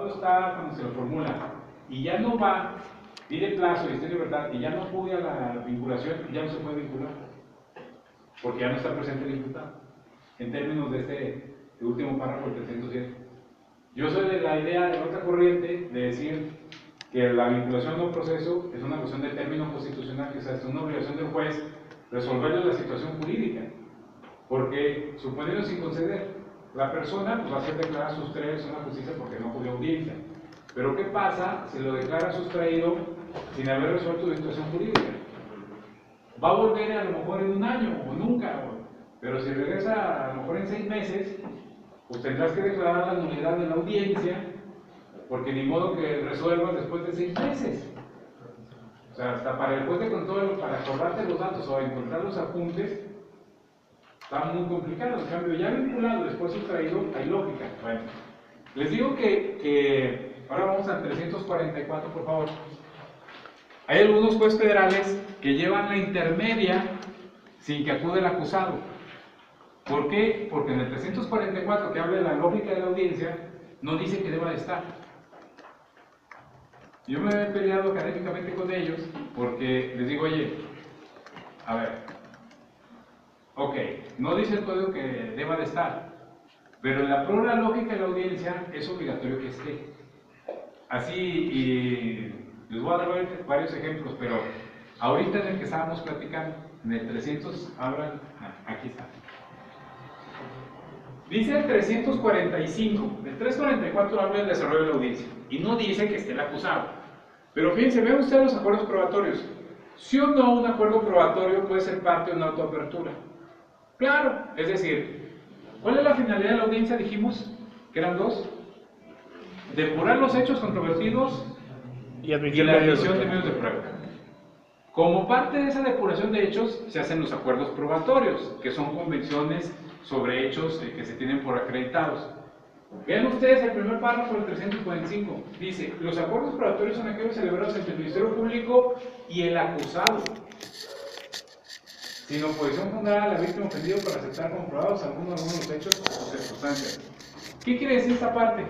acusado está cuando se lo formula y ya no va, pide plazo y está en libertad y ya no acude a la vinculación, ya no se puede vincular, porque ya no está presente el imputado, en términos de este último párrafo del 307. Yo soy de la idea de otra corriente de decir que la vinculación de un proceso es una cuestión de término constitucional, que es una obligación del juez resolverle la situación jurídica, porque suponiendo sin conceder, la persona pues, va a ser declarada sustraída en la justicia porque no acudió a audiencia. Pero ¿qué pasa si lo declara sustraído sin haber resuelto la situación jurídica? Va a volver a lo mejor en un año o nunca, pero si regresa a lo mejor en 6 meses, pues tendrás que declarar la nulidad de la audiencia, porque ni modo que resuelvas después de 6 meses. O sea, hasta para el juez de control, para acordarte los datos o encontrar los apuntes, está muy complicado. En cambio, ya vinculado, después sustraído, hay lógica. Bueno, les digo que ahora vamos al 344, por favor. Hay algunos jueces federales que llevan la intermedia sin que acude el acusado. ¿Por qué? Porque en el 344, que habla de la lógica de la audiencia, no dice que deba de estar. Yo me he peleado académicamente con ellos porque les digo, oye, a ver, ok, no dice el código que deba de estar, pero en la prueba lógica de la audiencia es obligatorio que esté. Así, y les voy a dar varios ejemplos, pero ahorita en el que estábamos platicando, en el 300, abran, aquí está. Dice el 345, el 344 habla del desarrollo de la audiencia y no dice que esté el acusado. Pero fíjense, vean ustedes los acuerdos probatorios. Sí o no, un acuerdo probatorio puede ser parte de una autoapertura. Claro, es decir, ¿cuál es la finalidad de la audiencia? Dijimos que eran 2: depurar los hechos controvertidos y la admisión de medios de prueba. Como parte de esa depuración de hechos se hacen los acuerdos probatorios, que son convenciones sobre hechos que se tienen por acreditados. Vean ustedes el primer párrafo del 345. Dice, los acuerdos probatorios son aquellos celebrados entre el Ministerio Público y el acusado, sin oposición fundada a la víctima ofendida para aceptar comprobados algunos de los hechos o circunstancias. ¿Qué quiere decir esta parte?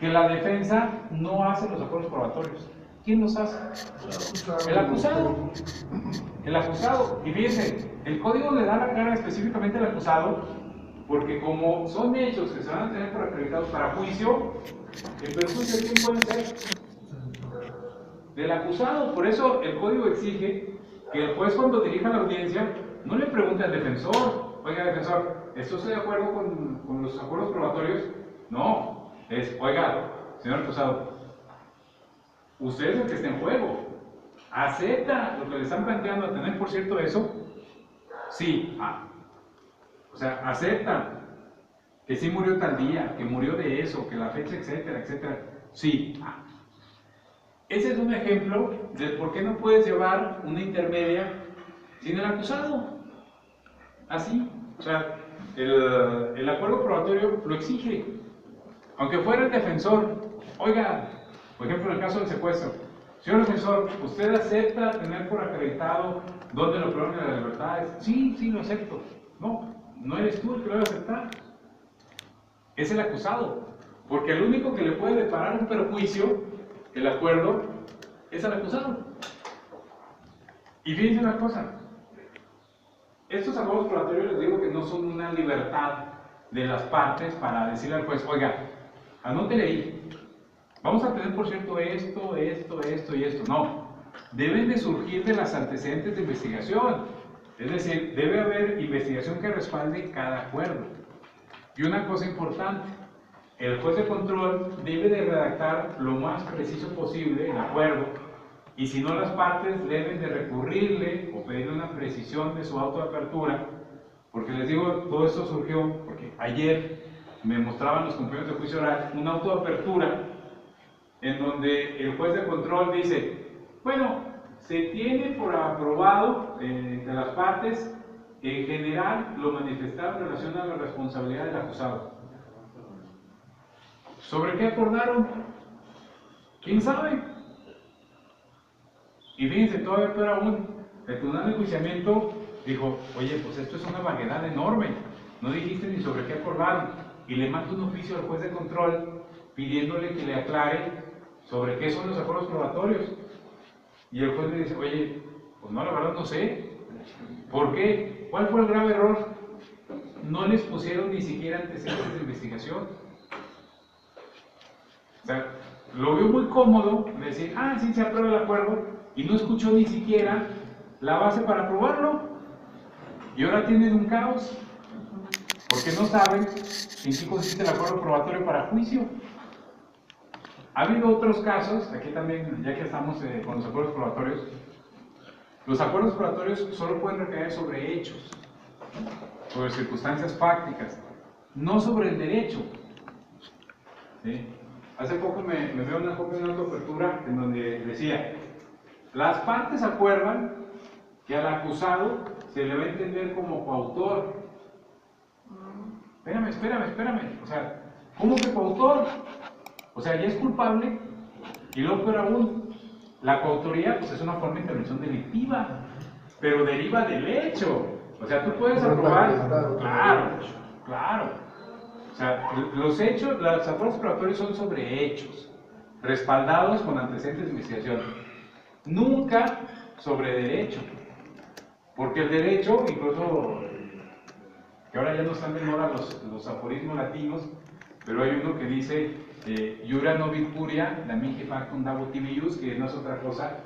Que la defensa no hace los acuerdos probatorios. ¿Quién los hace? El acusado. El acusado. Y fíjense, el código le da la cara específicamente al acusado, porque como son hechos que se van a tener por acreditados para juicio, el perjuicio de quién puede ser? Del acusado. Por eso el código exige que el juez, cuando dirija la audiencia, no le pregunte al defensor, oiga defensor, ¿esto estoy de acuerdo con los acuerdos probatorios? No, es, oiga, señor acusado, usted es el que está en juego, ¿acepta lo que le están planteando a tener por cierto eso? Sí. O sea, acepta que sí murió tal día, que murió de eso, que la fecha, etcétera, etcétera. Sí. Ese es un ejemplo de por qué no puedes llevar una intermedia sin el acusado. Así. O sea, el acuerdo probatorio lo exige. Aunque fuera el defensor, oiga, por ejemplo, en el caso del secuestro, señor defensor, ¿usted acepta tener por acreditado dónde lo privan de las libertades? Sí, sí, lo acepto. No eres tú el que lo debe aceptar. Es el acusado. Porque el único que le puede deparar un perjuicio, el acuerdo, es el acusado. Y fíjense una cosa. Estos acuerdos probatorios les digo que no son una libertad de las partes para decirle al juez, oiga, anótele ahí. Vamos a tener, por cierto, esto y esto. No. Deben de surgir de las antecedentes de investigación. Es decir, debe haber investigación que respalde cada acuerdo. Y una cosa importante, el juez de control debe de redactar lo más preciso posible el acuerdo, y si no, las partes deben de recurrirle o pedirle una precisión de su auto de apertura, porque les digo, todo esto surgió porque ayer me mostraban los compañeros de juicio oral una auto de apertura en donde el juez de control dice, bueno, se tiene por aprobado entre las partes que en general lo manifestado en relación a la responsabilidad del acusado. ¿Sobre qué acordaron? ¿Quién sabe? Y fíjense, todavía peor aún, el tribunal de enjuiciamiento dijo, oye, pues esto es una vaguedad enorme, no dijiste ni sobre qué acordaron, y le manda un oficio al juez de control pidiéndole que le aclare sobre qué son los acuerdos probatorios. Y el juez le dice, oye, pues no, la verdad no sé. ¿Por qué? ¿Cuál fue el grave error? No les pusieron ni siquiera antecedentes de investigación. O sea, lo veo muy cómodo decir, ah, sí se aprueba el acuerdo, y no escuchó ni siquiera la base para aprobarlo. Y ahora tienen un caos, porque no saben en qué consiste el acuerdo probatorio para juicio. Ha habido otros casos, aquí también, ya que estamos con los acuerdos probatorios, los acuerdos probatorios solo pueden recaer sobre hechos, sobre circunstancias fácticas, no sobre el derecho. ¿Sí? Hace poco me veo una copia de una autoapertura en donde decía, las partes acuerdan que al acusado se le va a entender como coautor. Espérame. O sea, ¿cómo que coautor? O sea, ya es culpable. Y luego, peor aún, la coautoría pues, es una forma de intervención delictiva, pero deriva del hecho. O sea, tú puedes aprobar. Claro. O sea, los hechos, los acuerdos probatorios son sobre hechos, respaldados con antecedentes de investigación. Nunca sobre derecho. Porque el derecho, incluso, que ahora ya no están de moda los aforismos latinos, pero hay uno que dice, iura nobis curia, la mihi factum dabo tibius, que no es otra cosa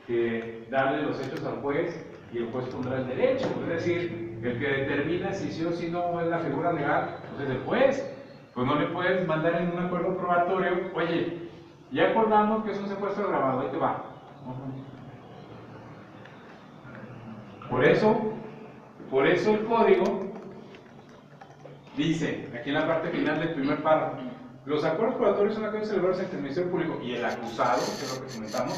que darle los hechos al juez y el juez pondrá el derecho. Es decir, el que determina si sí o si no es la figura legal, pues es el juez. Pues no le puedes mandar en un acuerdo probatorio, oye, ya acordamos que es un secuestro agravado, ahí te va. Por eso el código dice, aquí en la parte final del primer párrafo, los acuerdos probatorios son aquellos celebrados entre el Ministerio Público y el acusado, que es lo que comentamos,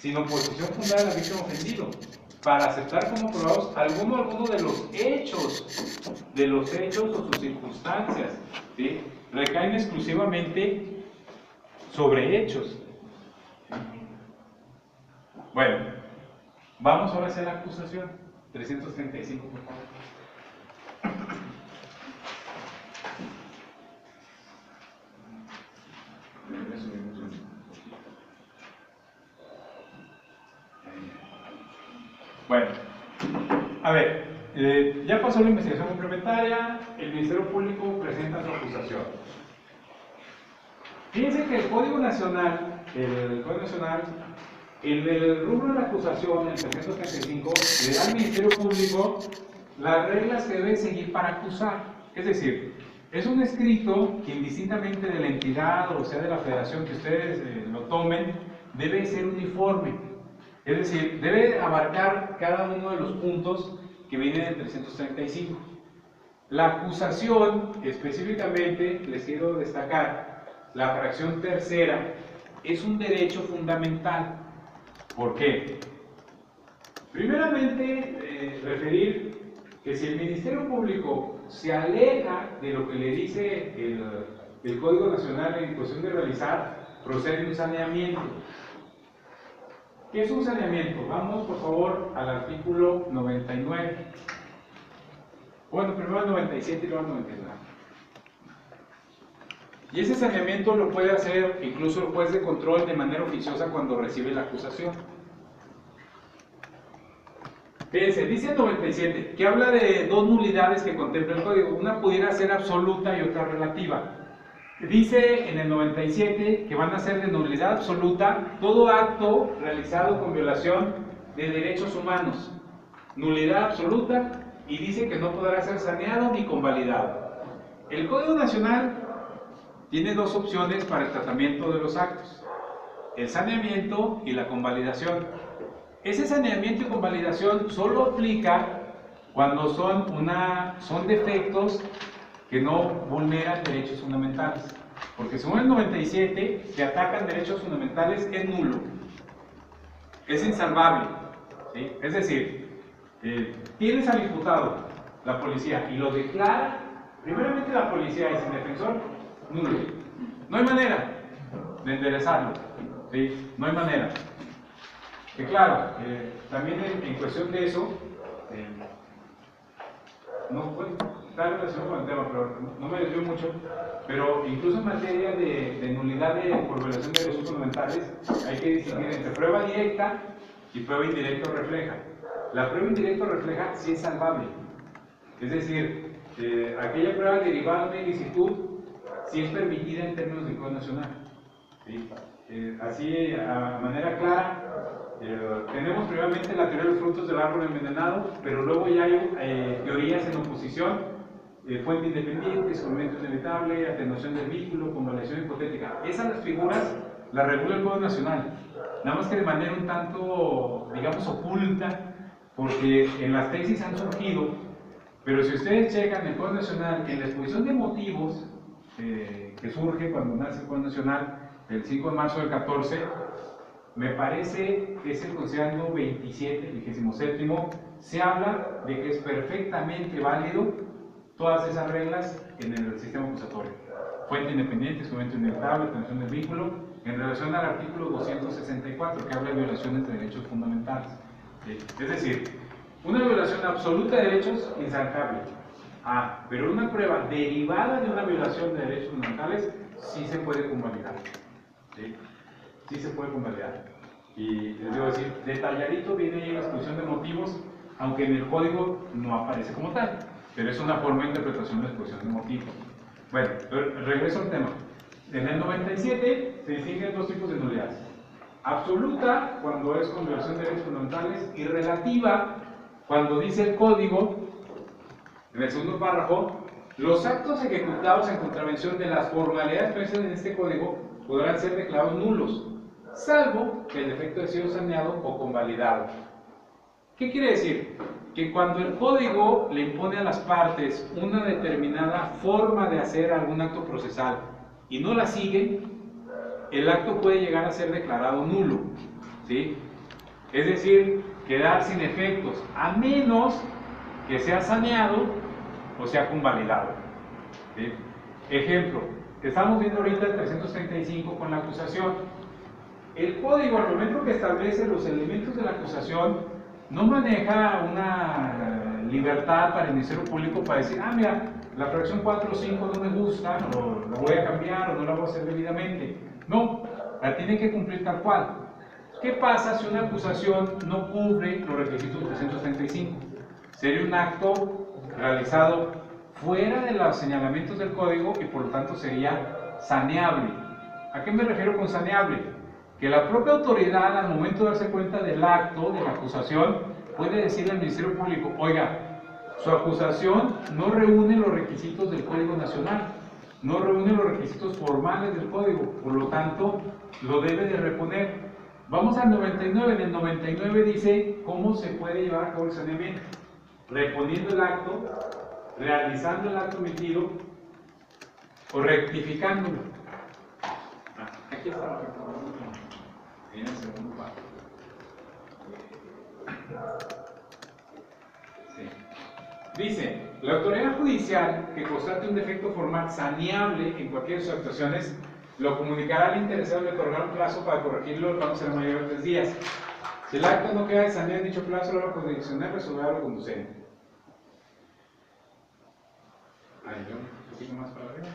sin oposición fundada de la víctima ofendido, para aceptar como probados alguno de los hechos o sus circunstancias, ¿sí? Recaen exclusivamente sobre hechos. Bueno, vamos ahora hacia la acusación. 335, por favor. Bueno, a ver, ya pasó la investigación complementaria, el Ministerio Público presenta su acusación. Fíjense que el Código Nacional, en el rubro de la acusación, el 335, le da al Ministerio Público las reglas que debe seguir para acusar. Es decir, es un escrito que indistintamente de la entidad o sea de la federación que ustedes lo tomen, debe ser uniforme. Es decir, debe abarcar cada uno de los puntos que vienen del 335. La acusación, específicamente, les quiero destacar, la fracción tercera, es un derecho fundamental. ¿Por qué? Primeramente, referir que si el Ministerio Público se aleja de lo que le dice el Código Nacional en cuestión de realizar, procede un saneamiento. ¿Qué es un saneamiento? Vamos, por favor, al artículo 99. Bueno, primero el 97 y luego el 99. Y ese saneamiento lo puede hacer incluso el juez de control de manera oficiosa cuando recibe la acusación. Fíjense, dice el 97, que habla de dos nulidades que contempla el código. Una pudiera ser absoluta y otra relativa. Dice en el 97 que van a ser de nulidad absoluta todo acto realizado con violación de derechos humanos. Nulidad absoluta, y dice que no podrá ser saneado ni convalidado. El Código Nacional tiene dos opciones para el tratamiento de los actos: el saneamiento y la convalidación. Ese saneamiento y convalidación solo aplica cuando son defectos que no vulneran derechos fundamentales. Porque según el 97, que atacan derechos fundamentales es nulo, es insalvable, ¿sí? Es decir, tienes al imputado, la policía, y lo declara, primeramente la policía y sin defensor, nulo. No hay manera de enderezarlo, ¿sí? No hay manera. Que claro, también en cuestión de eso, no puede. está relacionado con el tema, pero no me desvío mucho. Pero incluso en materia de nulidad por violación de derechos fundamentales, hay que distinguir entre prueba directa y prueba indirecta o refleja. La prueba indirecta o refleja sí es salvable. Es decir, aquella prueba derivada de ilicitud sí es permitida en términos del Código Nacional. ¿Sí? Así, a manera clara, tenemos primeramente la teoría de los frutos del árbol envenenado, pero luego ya hay teorías en oposición, fuente independiente, escurrimiento inevitable, atenuación del vínculo, convalidación hipotética. Esas las figuras las regula el Código Nacional, nada más que de manera un tanto, digamos, oculta, porque en las tesis han surgido, pero si ustedes checan el Código Nacional, en la exposición de motivos que surge cuando nace el Código Nacional, el 5 de marzo del 14, me parece que es el considerando 27, 27, se habla de que es perfectamente válido todas esas reglas en el sistema acusatorio. Fuente independiente, escurrimiento inevitable, atenuación del vínculo, en relación al artículo 264, que habla de violaciones de derechos fundamentales. ¿Sí? Es decir, una violación absoluta de derechos, insalvable. Pero una prueba derivada de una violación de derechos fundamentales, sí se puede convalidar. ¿Sí? Sí se puede convalidar. Y les debo decir, detalladito viene ahí la exposición de motivos, aunque en el código no aparece como tal, pero es una forma de interpretación de la exposición de motivos. Bueno, regreso al tema. En el 97 se distinguen dos tipos de nulidades. Absoluta, cuando es con violación de derechos fundamentales, y relativa, cuando dice el código, en el segundo párrafo, los actos ejecutados en contravención de las formalidades previstas en este código podrán ser declarados nulos, salvo que el defecto haya sido saneado o convalidado. ¿Qué quiere decir? Que cuando el código le impone a las partes una determinada forma de hacer algún acto procesal y no la siguen, el acto puede llegar a ser declarado nulo, ¿sí? Es decir, quedar sin efectos, a menos que sea saneado o sea convalidado. ¿Sí? Ejemplo, estamos viendo ahorita el 335 con la acusación. El código, al momento que establece los elementos de la acusación, no maneja una libertad para el Ministerio Público para decir, mira, la fracción 4 o 5 no me gusta, o la voy a cambiar, o no la voy a hacer debidamente. No, la tiene que cumplir tal cual. ¿Qué pasa si una acusación no cumple los requisitos del 335? Sería un acto realizado fuera de los señalamientos del código y por lo tanto sería saneable. ¿A qué me refiero con saneable? Que la propia autoridad, al momento de darse cuenta del acto, de la acusación, puede decirle al Ministerio Público, oiga, su acusación no reúne los requisitos del Código Nacional, no reúne los requisitos formales del Código, por lo tanto, lo debe de reponer. Vamos al 99, en el 99 dice cómo se puede llevar a cabo el saneamiento. Reponiendo el acto, realizando el acto emitido o rectificándolo. Aquí está en el segundo párrafo. Sí. Dice, la autoridad judicial que constate un defecto formal saneable en cualquiera de sus actuaciones, lo comunicará al interesado y le otorgará un plazo para corregirlo, cuando será mayor de 3 días. Si el acto no queda de sanear en dicho plazo, la jurisdiccional resolverá lo conducente. Ahí yo, un poquito más para arriba.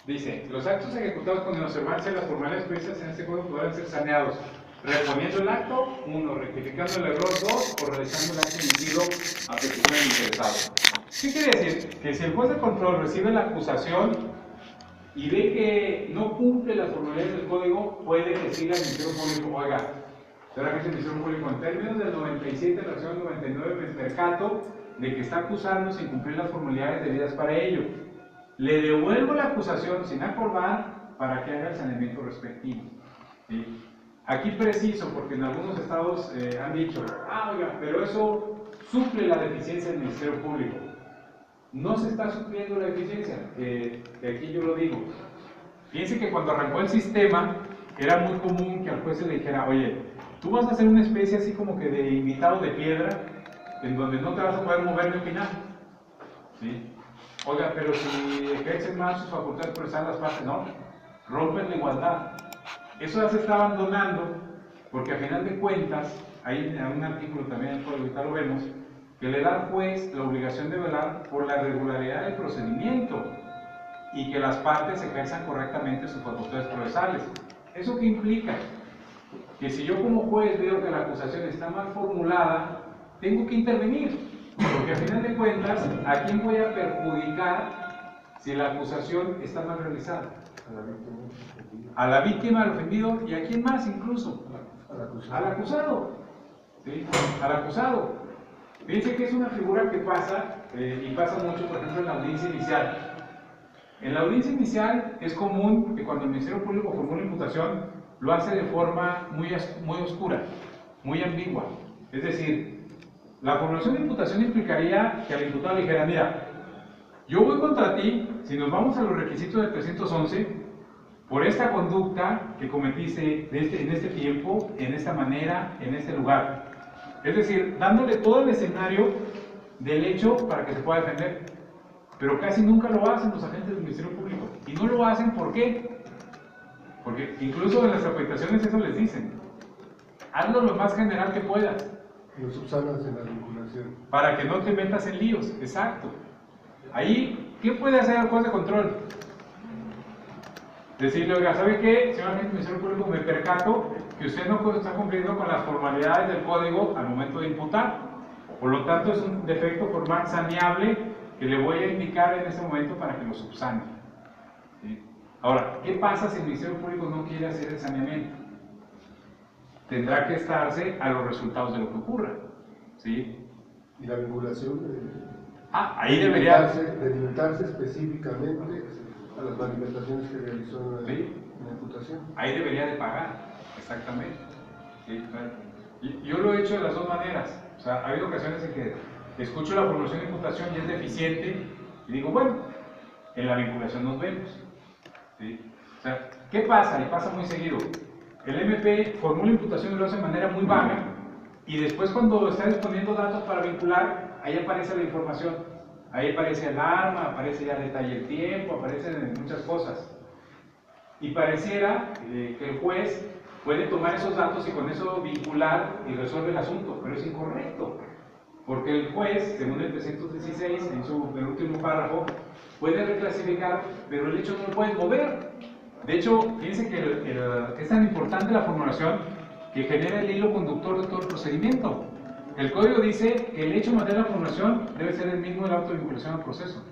Dice, los actos ejecutados con inobservancia de las formales previstas en este código podrán ser saneados, reponiendo el acto, 1, rectificando el error, 2, o realizando el acto emitido a petición del interesado. ¿Qué quiere decir? Que si el juez de control recibe la acusación y ve que no cumple las formalidades del código, puede decirle al Ministerio Público, oiga, será que el Ministerio Público en términos del 97, la acción 99, me percato de que está acusando sin cumplir las formalidades debidas para ello. Le devuelvo la acusación sin acordar para que haga el saneamiento respectivo. ¿Sí? Aquí preciso, porque en algunos estados han dicho, oiga, pero eso suple la deficiencia del Ministerio Público. No se está supliendo la deficiencia, aquí yo lo digo. Fíjense que cuando arrancó el sistema, era muy común que al juez se le dijera, oye, tú vas a hacer una especie así como que de invitado de piedra, en donde no te vas a poder mover ni opinar. ¿Sí? Oiga, pero si ejercen más sus facultades procesales las partes, no, rompen la igualdad. Eso ya se está abandonando porque a final de cuentas hay un artículo también en el Código, ahorita lo vemos, que le da al juez la obligación de velar por la regularidad del procedimiento y que las partes ejerzan correctamente sus facultades procesales. ¿Eso qué implica? Que si yo como juez veo que la acusación está mal formulada, tengo que intervenir, porque al final de cuentas, ¿a quién voy a perjudicar si la acusación está mal realizada? A la víctima, al ofendido y a quién más incluso. Al acusado. ¿Sí? Al acusado. Fíjense que es una figura que pasa, y pasa mucho, por ejemplo, en la audiencia inicial. En la audiencia inicial es común que cuando el Ministerio Público formula imputación, lo hace de forma muy oscura, muy ambigua. Es decir, la formulación de imputación implicaría que al imputado le dijera, mira, yo voy contra ti, si nos vamos a los requisitos del 311, por esta conducta que cometiste en este tiempo, en esta manera, en este lugar. Es decir, dándole todo el escenario del hecho para que se pueda defender. Pero casi nunca lo hacen los agentes del Ministerio Público. Y no lo hacen, ¿por qué? Porque incluso en las capacitaciones eso les dicen. Hazlo lo más general que puedas. Lo subsanas en la vinculación. Para que no te metas en líos, exacto. Ahí, ¿qué puede hacer el juez de control? Decirle, oiga, ¿sabe qué? Señor agente del Ministerio Público, me percato que usted no está cumpliendo con las formalidades del código al momento de imputar. Por lo tanto, es un defecto formal saneable que le voy a indicar en este momento para que lo subsane. ¿Sí? Ahora, ¿qué pasa si el Ministerio Público no quiere hacer el saneamiento? Tendrá que estarse a los resultados de lo que ocurra. ¿Sí? Y la vinculación ahí debería delimitarse específicamente a las manifestaciones que realizó en la imputación. Ahí debería de pagar, exactamente. ¿Sí? Yo lo he hecho de las dos maneras. O sea, ha habido ocasiones en que escucho la formulación de imputación y es deficiente y digo, bueno, en la vinculación nos vemos. ¿Sí? O sea, ¿qué pasa? Y pasa muy seguido. El MP formula imputación y lo hace de manera muy vaga y después cuando está disponiendo datos para vincular, ahí aparece la información. Ahí aparece el arma, aparece ya detalle el tiempo, aparecen muchas cosas. Y pareciera que el juez puede tomar esos datos y con eso vincular y resolver el asunto, pero es incorrecto. Porque el juez, según el 316, en su último párrafo, puede reclasificar, pero el hecho no lo puede mover. De hecho, fíjense que es tan importante la formulación que genera el hilo conductor de todo el procedimiento. El código dice que el hecho material de la formulación debe ser el mismo de la autovinculación al proceso.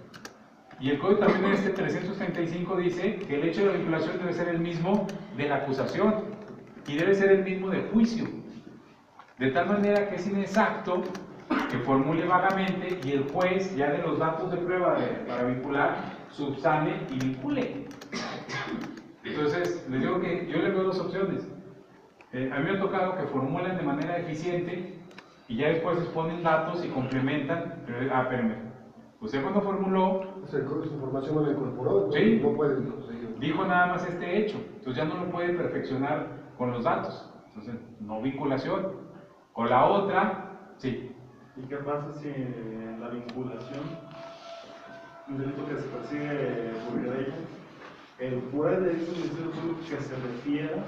Y el código también en este 335 dice que el hecho de la vinculación debe ser el mismo de la acusación y debe ser el mismo del juicio. De tal manera que es inexacto que formule vagamente y el juez, ya de los datos de prueba para vincular, subsane y vincule. Entonces, les digo que yo le veo dos opciones. A mí me ha tocado que formulen de manera eficiente y ya después exponen datos y complementan. Pero, espérame, usted cuando formuló... O sea, su información no la incorporó, ¿sí? No puede conseguirlo. Dijo nada más este hecho, entonces ya no lo puede perfeccionar con los datos. Entonces, no vinculación. O la otra, sí. ¿Y qué pasa si en la vinculación, un delito que se persigue por querella, el juez le dice al Ministerio Público que se refiera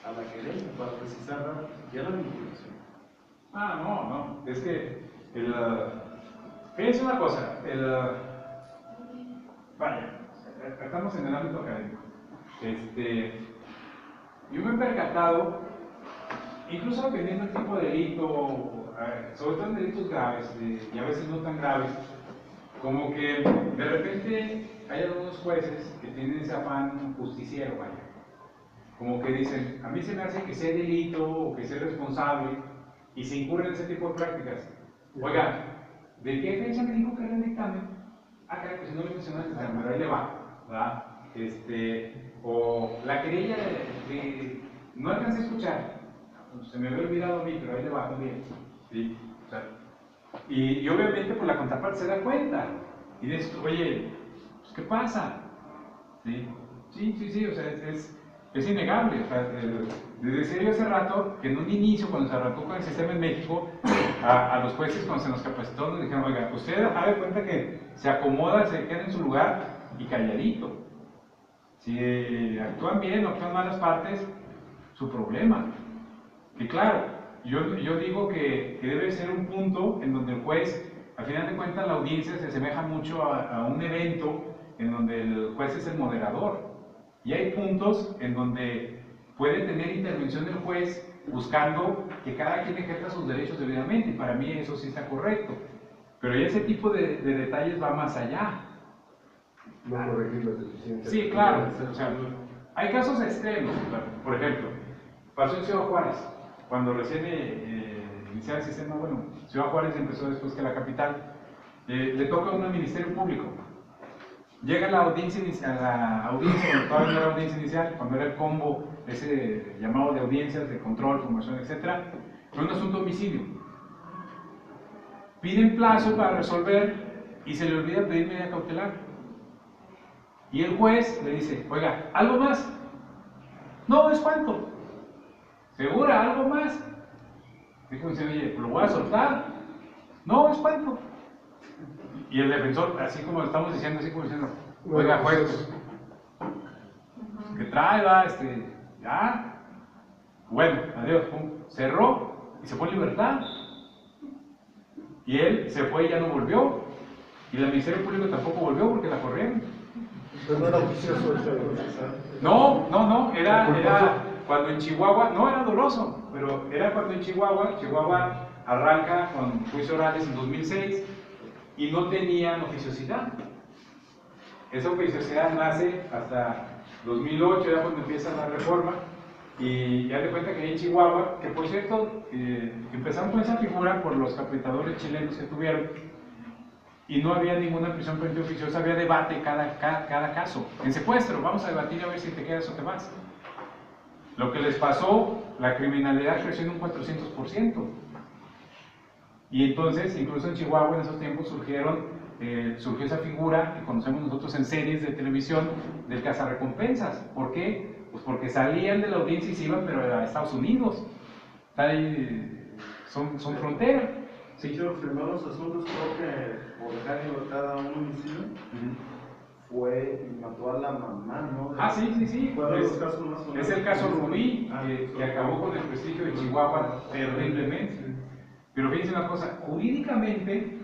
a la querella para precisar ya la vinculación? No, es que fíjense una cosa, vaya, estamos en el ámbito académico. Yo me he percatado, incluso dependiendo del tipo de delito, sobre todo en delitos graves y a veces no tan graves, como que de repente hay algunos jueces que tienen ese afán justiciero, vaya. Como que dicen, a mí se me hace que sea delito o que sea responsable y se incurren en ese tipo de prácticas. Oiga, ¿de qué fecha me dijo que era el dictamen? Caray, pues si no le mencionaste, pero ahí le va, ¿verdad? O la querella no alcancé a escuchar, se me había olvidado a mí, pero ahí le va también. ¿Sí? O sea, y obviamente pues la contraparte se da cuenta y dice, oye, pues, ¿qué pasa? ¿Sí? Sí, o sea, es innegable. O sea, les decía yo hace rato que en un inicio, cuando se arrancó con el sistema en México, a los jueces cuando se nos capacitó nos dijeron, oiga, usted haga cuenta que se acomoda, se queda en su lugar y calladito. Si actúan bien o actúan malas partes, su problema. Y claro, Yo digo que debe ser un punto en donde el juez, al final de cuentas, la audiencia se asemeja mucho a un evento en donde el juez es el moderador. Y hay puntos en donde puede tener intervención el juez buscando que cada quien ejerza sus derechos debidamente, y para mí eso sí está correcto. Pero ya ese tipo de detalles va más allá. No corregir las deficiencias. Sí, claro. O sea, hay casos extremos. Por ejemplo, pasó en Ciudad Juárez, cuando recién iniciaba el sistema. Bueno, Ciudad Juárez empezó después que la capital. Le toca a un ministerio público. Llega a la audiencia inicial, cuando todavía no era audiencia inicial, cuando era el combo, ese llamado de audiencias, de control, formación, etc. Fue un asunto de homicidio. Piden plazo para resolver y se le olvida pedir medida cautelar. Y el juez le dice, oiga, ¿algo más? No, ¿es cuánto? ¿Segura? ¿Algo más? Dijo, oye, ¿lo voy a soltar? No, ¿es cuánto? Y el defensor, así como estamos diciendo, oiga, juez, ¿qué trae, va? Ya. Bueno, adiós, pum. Cerró y se fue en libertad. Y él se fue y ya no volvió. Y el Ministerio Público tampoco volvió porque la corrieron. Pero no era oficioso eso. No, era cuando en Chihuahua, no era doloso, pero era cuando en Chihuahua arranca con juicios orales en 2006 y no tenían oficiosidad. Esa oficiosidad nace hasta 2008, ya cuando empieza la reforma, y ya de cuenta que en Chihuahua, que por cierto, empezaron con esa figura por los capitadores chilenos que tuvieron, y no había ninguna prisión preventiva oficiosa, había debate cada caso. En secuestro, vamos a debatir a ver si te quedas o te vas. Lo que les pasó, la criminalidad creció en un 400%. Y entonces, incluso en Chihuahua en esos tiempos surgió esa figura que conocemos nosotros en series de televisión del cazarrecompensas. ¿Por qué? Pues porque salían de la audiencia y se iban, pero a Estados Unidos. Son frontera. Sí, yo firmé los asuntos, creo que por dejar en libertad a un homicidio, fue y mató a la mamá, ¿no? Sí. Fue de los casos más sonados. Es el caso Rubí, que acabó con el prestigio de Chihuahua terriblemente. Pero fíjense una cosa, jurídicamente,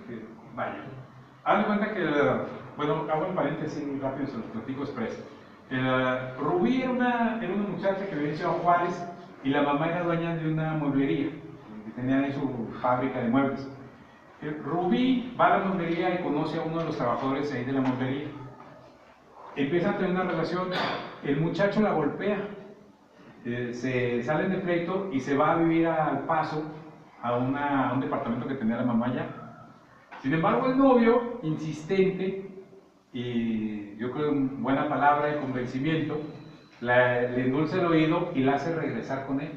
vaya, haz de cuenta que, bueno, hago el paréntesis rápido, se los platico expreso. Rubí era una muchacha que vivía en Ciudad Juárez y la mamá era dueña de una mueblería, que tenía ahí su fábrica de muebles. Rubí va a la mueblería y conoce a uno de los trabajadores ahí de la mueblería. Empiezan a tener una relación, el muchacho la golpea, se salen de pleito y se va a vivir al Paso, a un departamento que tenía la mamá ya. Sin embargo, el novio, insistente, y yo creo en buena palabra de convencimiento, le endulza el oído y la hace regresar con él.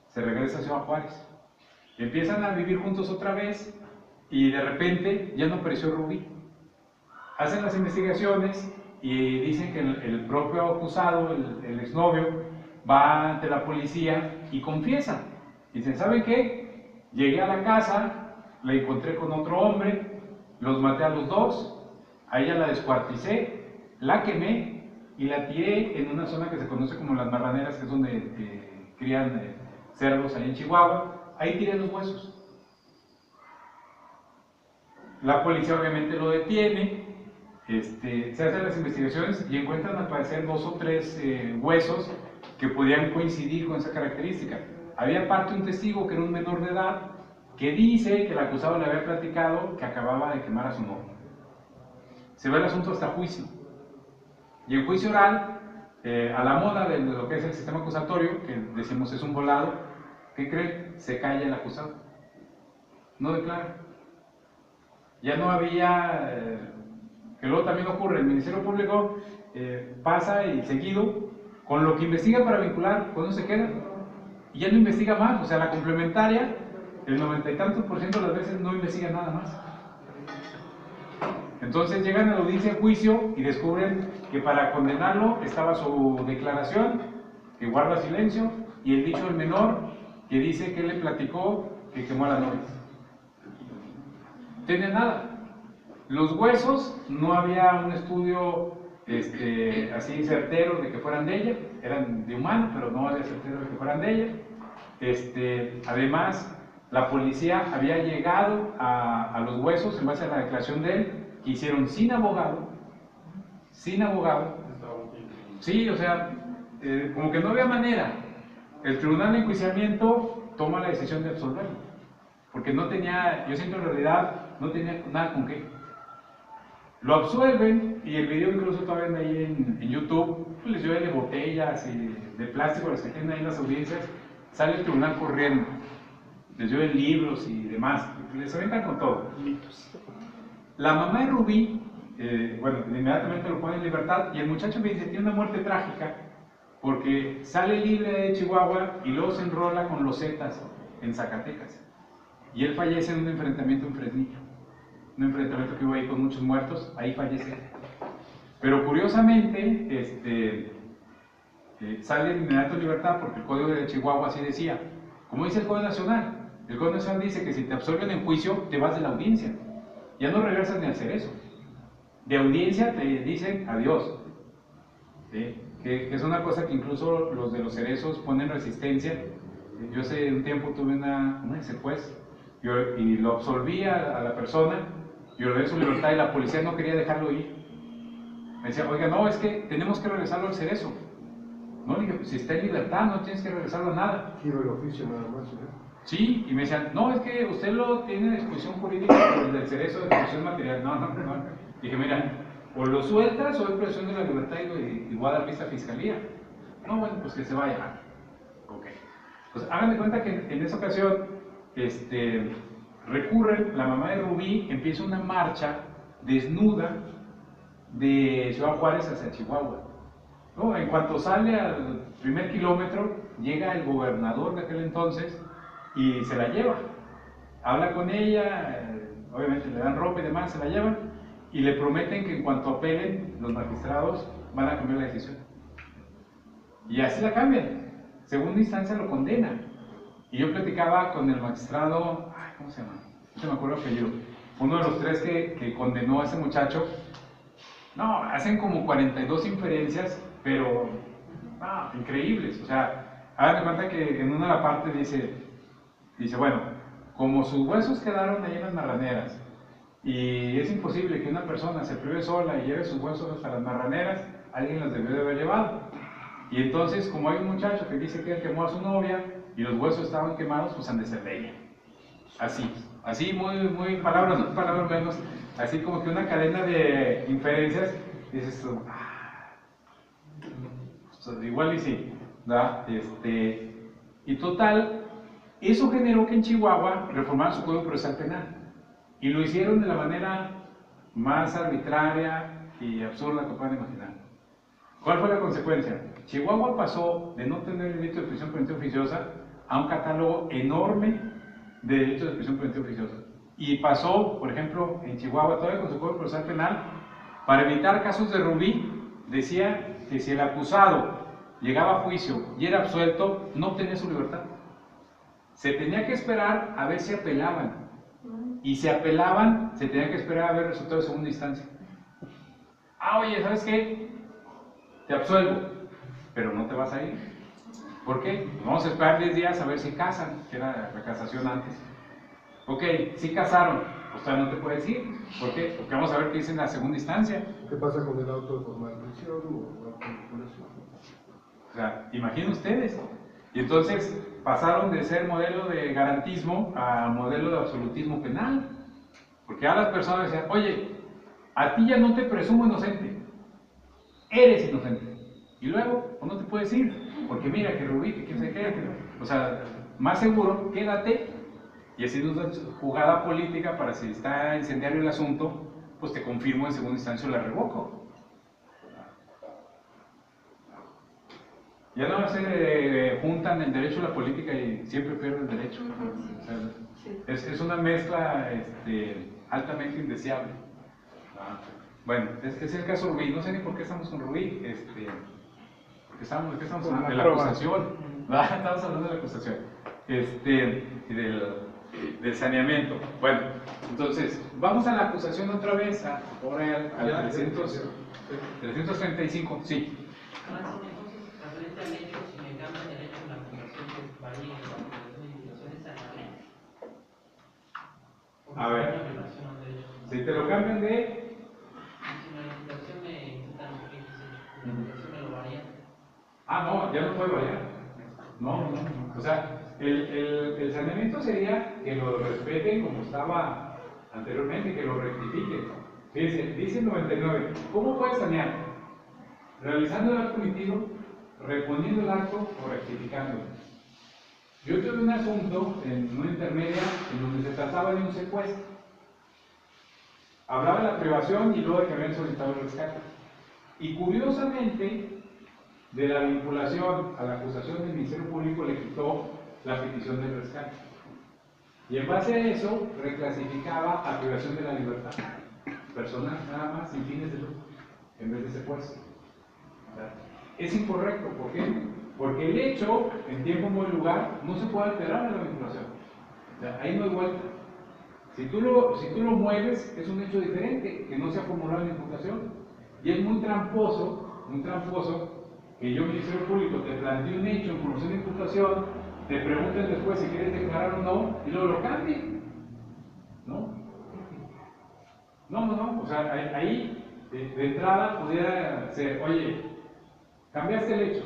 Se regresa a Ciudad Juárez. Empiezan a vivir juntos otra vez y de repente ya no apareció Rubí. Hacen las investigaciones y dicen que el propio acusado, el exnovio, va ante la policía y confiesa. Dicen, ¿saben qué? Llegué a la casa, la encontré con otro hombre, los maté a los dos, a ella la descuarticé, la quemé y la tiré en una zona que se conoce como Las Marraneras, que es donde crían cerdos ahí en Chihuahua. Ahí tiré los huesos. La policía obviamente lo detiene, se hacen las investigaciones y encuentran al parecer 2 o 3 huesos que podían coincidir con esa característica. Había aparte un testigo que era un menor de edad que dice que el acusado le había platicado que acababa de quemar a su novio. Se va el asunto hasta juicio. Y en juicio oral, a la moda de lo que es el sistema acusatorio, que decimos es un volado, ¿qué creen? Se calla el acusado. No declara. Ya no había, que luego también ocurre, el Ministerio Público pasa y seguido, con lo que investiga para vincular, ¿cuándo se queda? Y ya no investiga más, o sea, la complementaria, el 90 y tantos % de las veces no investiga nada más. Entonces llegan a la audiencia de juicio y descubren que para condenarlo estaba su declaración, que guarda silencio, y el dicho del menor, que dice que él le platicó que quemó a la novia. No tiene nada. Los huesos, no había un estudio así certero de que fueran de ella, eran de humano, pero no había certero de que fueran de ella. Además, la policía había llegado a los huesos en base a la declaración de él, que hicieron sin abogado. Sí, o sea, como que no había manera. El tribunal de enjuiciamiento toma la decisión de absolverlo, porque no tenía, yo siento en realidad, no tenía nada con qué. Lo absuelven y el video incluso todavía anda ahí en YouTube, les llueve de botellas y de plástico, las que tienen ahí en las audiencias, sale el tribunal corriendo, les llueven libros y demás, les aventan con todo. La mamá de Rubí, bueno, inmediatamente lo pone en libertad y el muchacho me dice, tiene una muerte trágica porque sale libre de Chihuahua y luego se enrola con los Zetas en Zacatecas. Y él fallece en un enfrentamiento en Fresnillo. Un enfrentamiento que hubo ahí con muchos muertos, ahí fallece. Pero curiosamente, sale en inmediato libertad porque el Código de Chihuahua así decía. Como dice el Código Nacional, el Código Nacional dice que si te absuelven en juicio, te vas de la audiencia. Ya no regresas ni al cerezo. De audiencia te dicen adiós. ¿Sí? Que es una cosa que incluso los de los cerezos ponen resistencia. Yo hace un tiempo tuve una juez y lo absolví a la persona y ordené su libertad y la policía no quería dejarlo ir. Me decía, oiga, no, es que tenemos que regresarlo al cerezo. No, le dije, si está en libertad no tienes que regresarlo a nada. Giro el oficio nada más, ¿eh? Sí, y me decían, no, es que usted lo tiene en exposición jurídica por el del cerezo de exposición material. No. Dije, mira, o lo sueltas o hay presión de la libertad y voy a dar vista a fiscalía. No, bueno, pues que se vaya. Ok. Pues hagan de cuenta que en esa ocasión, recurren, la mamá de Rubí empieza una marcha desnuda de Ciudad Juárez hacia Chihuahua. ¿No? En cuanto sale al primer kilómetro, llega el gobernador de aquel entonces y se la lleva. Habla con ella, obviamente le dan ropa y demás, se la llevan y le prometen que en cuanto apelen, los magistrados van a cambiar la decisión. Y así la cambian. Segunda instancia lo condena. Y yo platicaba con el magistrado, ¿cómo se llama? No se me acuerdo el apellido. Uno de los tres que condenó a ese muchacho. No, hacen como 42 inferencias, pero increíbles. O sea, hagan de cuenta que en una de la parte dice, bueno, como sus huesos quedaron ahí en las marraneras, y es imposible que una persona se prive sola y lleve sus huesos hasta las marraneras, alguien los debió de haber llevado. Y entonces, como hay un muchacho que dice que él quemó a su novia y los huesos estaban quemados, pues han de ser de ella. Así muy palabras más, palabras menos, así como que una cadena de inferencias, dices tú, pues igual y sí, ¿verdad? Y total, eso generó que en Chihuahua reformaran su Código Procesal Penal. Y lo hicieron de la manera más arbitraria y absurda que puedan imaginar. ¿Cuál fue la consecuencia? Chihuahua pasó de no tener el delito de prisión preventiva oficiosa a un catálogo enorme de delitos de prisión preventiva oficiosa. Y pasó, por ejemplo, en Chihuahua, todavía con su Código Procesal Penal, para evitar casos de Rubí, decía que si el acusado llegaba a juicio y era absuelto, no obtenía su libertad. Se tenía que esperar a ver si apelaban. Y si apelaban, se tenía que esperar a ver el resultado de segunda instancia. Oye, ¿sabes qué? Te absuelvo, pero no te vas a ir. ¿Por qué? Vamos a esperar 10 días a ver si casan, que era la casación antes. Ok, si casaron, pues todavía no te puedes ir. ¿Por qué? Porque vamos a ver qué dice en la segunda instancia. ¿Qué pasa con el auto de formalización o autoviculación? O sea, imaginen ustedes. Y entonces pasaron de ser modelo de garantismo a modelo de absolutismo penal. Porque a las personas decían, oye, a ti ya no te presumo inocente, eres inocente. Y luego, pues no te puedes ir, porque mira que Rubí, que quién se qué. O sea, más seguro, quédate. Y así es una jugada política para si está incendiario el asunto, pues te confirmo en segunda instancia o la revoco. Ya no se juntan el derecho y la política y siempre pierden el derecho. O sea, es una mezcla altamente indeseable. Bueno, es el caso Rubí. No sé ni por qué estamos con Rubí. Porque estamos hablando de la acusación. Estamos hablando de la acusación. Y del saneamiento. Bueno, entonces, vamos a la acusación otra vez, ahora al 335. Sí. Entonces, referente al hecho, si me cambia el hecho en la acusación, pues varía. A ver, Una violación a un derecho. si te lo cambian de... Si la imputación me imputan lo que hice, la imputación me lo varía. Ah, no, ya no puede variar. No. O sea, el saneamiento sería que lo respeten como estaba anteriormente, que lo rectifiquen. Fíjense, dice el 99, ¿cómo puedes sanear? Realizando el acto omitido, reponiendo el acto o rectificándolo. Yo tuve un asunto en una intermedia en donde se trataba de un secuestro. Hablaba de la privación y luego de que habían solicitado el rescate. Y curiosamente, de la vinculación a la acusación del Ministerio Público le quitó la petición del rescate. Y en base a eso, reclasificaba a privación de la libertad personal, nada más, sin fines de lucro, en vez de secuestro. Es incorrecto, ¿por qué? Porque el hecho, en tiempo, modo y lugar, no se puede alterar en la vinculación. O sea, ahí no hay vuelta. Si tú lo mueves, es un hecho diferente, que no se ha formulado en la imputación. Y es muy tramposo que yo, Ministerio Público, te plantee un hecho en formación de imputación, te pregunten después si quieres declarar o no, y luego lo cambien. ¿No? No. O sea, ahí, de entrada, pudiera ser, oye, cambiaste el hecho.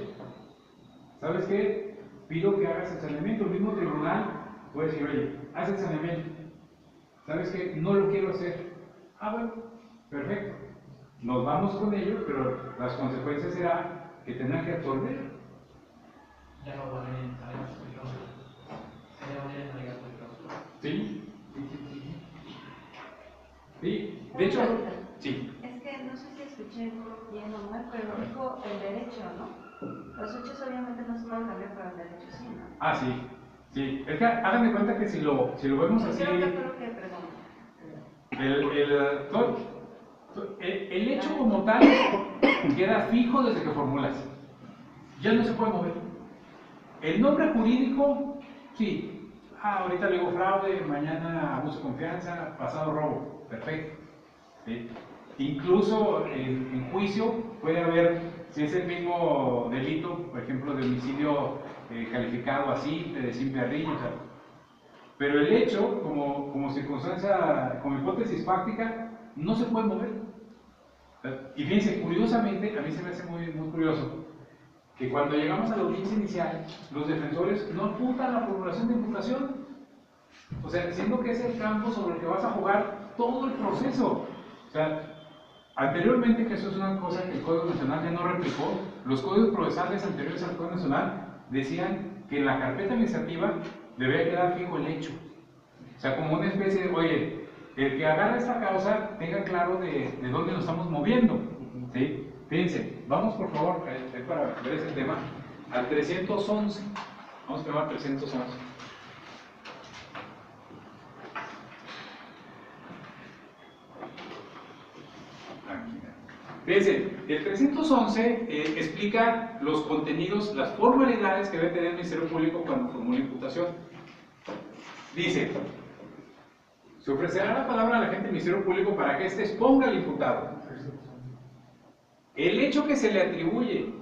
¿Sabes qué? Pido que hagas el saneamiento. El mismo tribunal puede decir, oye, haz el saneamiento. ¿Sabes qué? No lo quiero hacer. Ah, bueno, perfecto. Nos vamos con ello, pero las consecuencias serán que tendrán que absorber. Ya no van a entregar su cláusula. Se le van a entregar su cláusula. ¿Sí? Sí, de hecho, sí. Es que no sé si escuché bien o mal, pero dijo el derecho, ¿no? Los hechos obviamente no se pueden cambiar, pero el derecho sí, ¿no? Ah, sí. Sí. Es que hagan de cuenta que si lo vemos así. Creo que, perdón. El hecho como tal queda fijo desde que formulas. Ya no se puede mover. El nombre jurídico, sí. Ahorita le digo fraude, mañana abuso de confianza, pasado robo. Perfecto. ¿Sí? Incluso en juicio puede haber, si es el mismo delito, por ejemplo, de homicidio calificado así, de simple arriño, o sea, pero el hecho, como circunstancia, como hipótesis fáctica, no se puede mover. Y fíjense, curiosamente, a mí se me hace muy curioso, que cuando llegamos a la audiencia inicial, los defensores no apuntan a la formulación de imputación. O sea, siendo que es el campo sobre el que vas a jugar todo el proceso. O sea, anteriormente, que eso es una cosa que el Código Nacional ya no replicó, los códigos procesales anteriores al Código Nacional decían que en la carpeta administrativa debía quedar fijo el hecho. O sea, como una especie de, oye, el que agarra esta causa tenga claro de dónde nos estamos moviendo. ¿Sí? Fíjense, vamos por favor, para ver ese tema, al 311. Vamos a tomar 311. Fíjense, el 311 explica los contenidos, las formalidades que debe tener el Ministerio Público cuando formula imputación. Dice, se ofrecerá la palabra a la gente del Ministerio Público para que éste exponga al imputado el hecho que se le atribuye,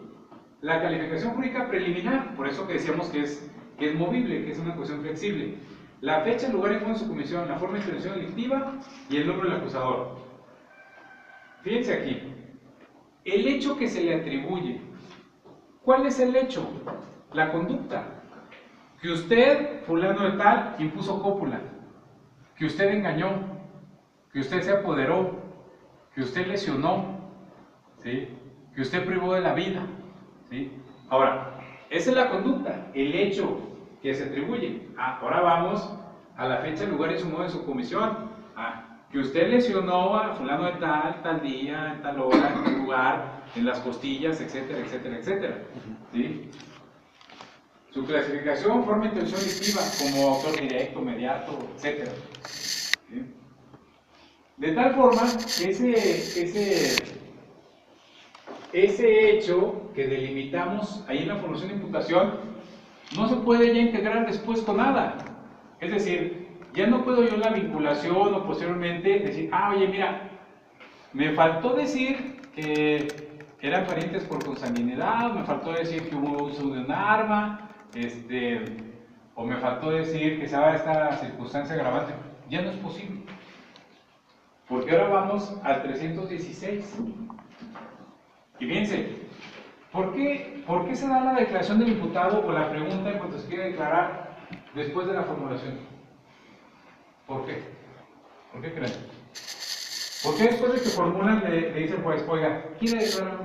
la calificación jurídica preliminar, por eso que decíamos que es movible, que es una cuestión flexible, la fecha, el lugar y modo de su comisión, la forma de intervención delictiva y el nombre del acusador. Fíjense aquí, el hecho que se le atribuye. ¿Cuál es el hecho? La conducta. Que usted, fulano de tal, impuso cópula, que usted engañó, que usted se apoderó, que usted lesionó, ¿sí? Que usted privó de la vida. ¿Sí? Ahora, esa es la conducta, el hecho que se atribuye. Ahora vamos a la fecha, el lugar y su modo de su comisión. Que usted lesionó a fulano de tal día, en tal hora, en tal lugar, en las costillas, etcétera, etcétera, etcétera. ¿Sí? Su clasificación, forma de intención delictiva, como autor directo, mediato, etcétera. ¿Sí? De tal forma que ese hecho que delimitamos ahí en la formulación de imputación no se puede ya integrar después con nada. Es decir, ya no puedo yo en la vinculación o posteriormente decir, oye, mira, me faltó decir que eran parientes por consanguinidad, me faltó decir que hubo uso de un arma, o me faltó decir que se daba esta circunstancia agravante. ya no es posible. Porque ahora vamos al 316. Y fíjense, ¿por qué se da la declaración del imputado o la pregunta en cuanto se quiere declarar después de la formulación? ¿Por qué? ¿Por qué creen? ¿Por qué después de que formulan le dice el juez, oiga, ¿quiere declarar?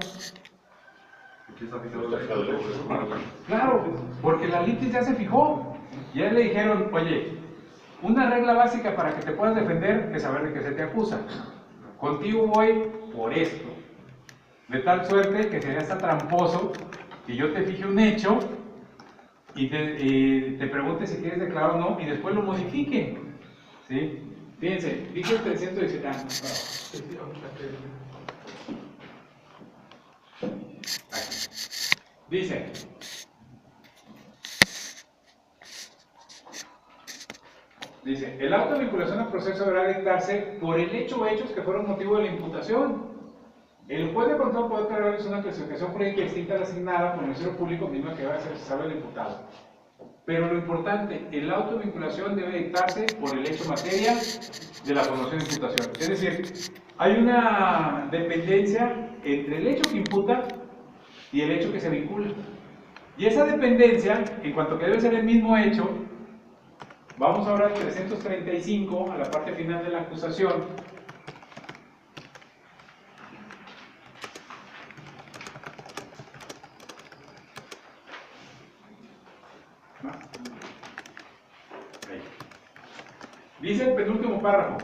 Claro, porque la litis ya se fijó. Ya le dijeron, oye, una regla básica para que te puedas defender es saber de qué se te acusa. Contigo voy por esto. De tal suerte que sería hasta tramposo que yo te fije un hecho y te pregunte si quieres declarar o no y después lo modifique. ¿Sí? Fíjense, dice el 317 años. Dice, el auto de vinculación al proceso deberá dictarse por el hecho o hechos que fueron motivo de la imputación. El juez de control podrá declararles una clasificación jurídica distinta a la asignada por el Ministerio Público, misma que va a ser cesable el imputado. Pero lo importante, el auto de vinculación debe dictarse por el hecho materia de la formación de imputación. Es decir, hay una dependencia entre el hecho que imputa y el hecho que se vincula. Y esa dependencia, en cuanto que debe ser el mismo hecho, vamos ahora al 335, a la parte final de la acusación. Dice el penúltimo párrafo,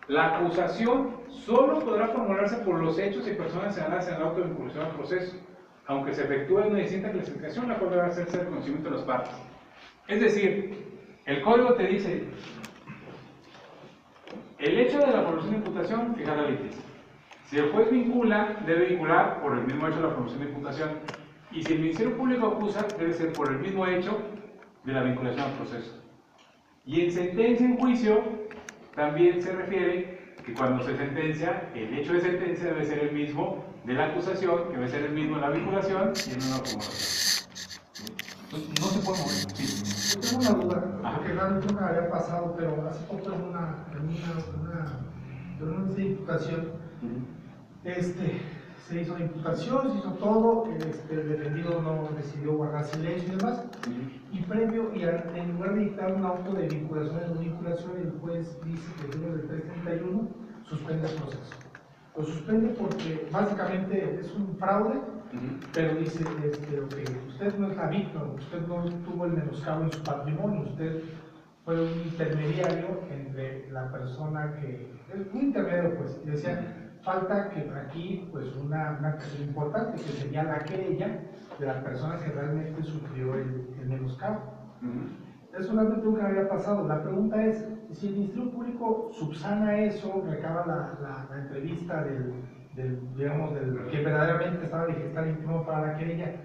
la acusación solo podrá formularse por los hechos y personas señaladas en el auto de vinculación al proceso, aunque se efectúe una distinta clasificación, la cual debe hacerse el conocimiento de las partes. Es decir, el código te dice, el hecho de la formación de imputación, fija la litis. Si el juez vincula, debe vincular por el mismo hecho de la formación de imputación. Y si el Ministerio Público acusa, debe ser por el mismo hecho de la vinculación al proceso. Y en sentencia en juicio, también se refiere que cuando se sentencia, el hecho de sentencia debe ser el mismo de la acusación, que debe ser el mismo de la vinculación y en una formulación. Entonces, no se puede mover. Sí. Yo tengo una duda, porque realmente no me había pasado, pero hace poco en una de imputación, se hizo la imputación, se hizo todo, el defendido no decidió guardar silencio y demás, y previo, en lugar de dictar un auto de vinculación o no vinculación, el juez dice que dentro del 331 suspende el proceso. Lo suspende porque básicamente es un fraude, pero dice que usted no es la víctima, usted no tuvo el menoscabo en su patrimonio, usted fue un intermediario entre la persona que, un intermediario pues, y decía, falta que aquí pues una cuestión importante, que sería la querella de la persona que realmente sufrió el menoscabo. Eso realmente nunca había pasado. La pregunta es, si el Ministerio Público subsana eso, recaba la entrevista del que verdaderamente estaba legítimo para la querella,